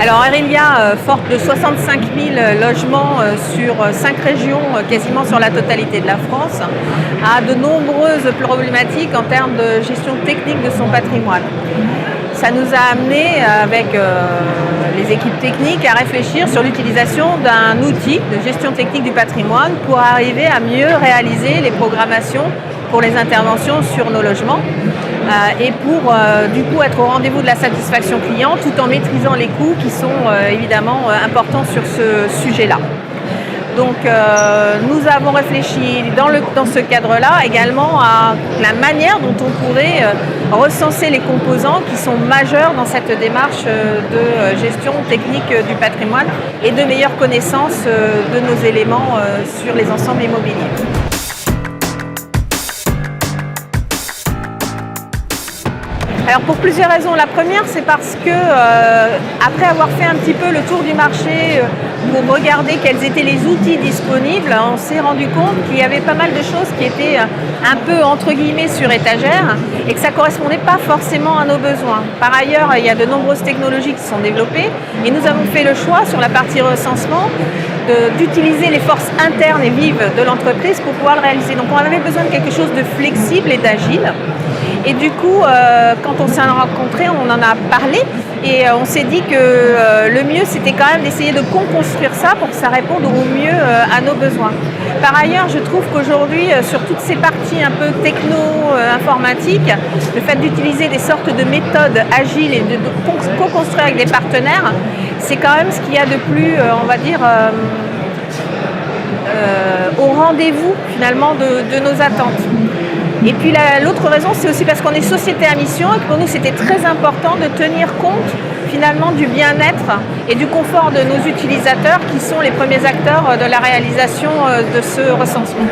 Alors Aerilia, forte de 65 000 logements sur 5 régions, quasiment sur la totalité de la France, a de nombreuses problématiques en termes de gestion technique de son patrimoine. Ça nous a amené, avec les équipes techniques, à réfléchir sur l'utilisation d'un outil de gestion technique du patrimoine pour arriver à mieux réaliser les programmations pour les interventions sur nos logements et pour du coup être au rendez-vous de la satisfaction client tout en maîtrisant les coûts qui sont évidemment importants sur ce sujet-là. Donc nous avons réfléchi dans ce cadre-là également à la manière dont on pourrait recenser les composants qui sont majeurs dans cette démarche de gestion technique du patrimoine et de meilleure connaissance de nos éléments sur les ensembles immobiliers. Alors pour plusieurs raisons. La première, c'est parce que après avoir fait un petit peu le tour du marché pour regarder quels étaient les outils disponibles, on s'est rendu compte qu'il y avait pas mal de choses qui étaient un peu entre guillemets sur étagère et que ça ne correspondait pas forcément à nos besoins. Par ailleurs, il y a de nombreuses technologies qui sont développées et nous avons fait le choix sur la partie recensement d'utiliser les forces internes et vives de l'entreprise pour pouvoir le réaliser. Donc on avait besoin de quelque chose de flexible et d'agile. Et du coup, quand on s'est rencontrés, on en a parlé et on s'est dit que le mieux, c'était quand même d'essayer de co-construire ça pour que ça réponde au mieux à nos besoins. Par ailleurs, je trouve qu'aujourd'hui, sur toutes ces parties un peu techno-informatiques, le fait d'utiliser des sortes de méthodes agiles et de co-construire avec des partenaires, c'est quand même ce qu'il y a de plus, on va dire, au rendez-vous finalement de nos attentes. Et puis l'autre raison, c'est aussi parce qu'on est société à mission et que pour nous, c'était très important de tenir compte finalement du bien-être et du confort de nos utilisateurs qui sont les premiers acteurs de la réalisation de ce recensement.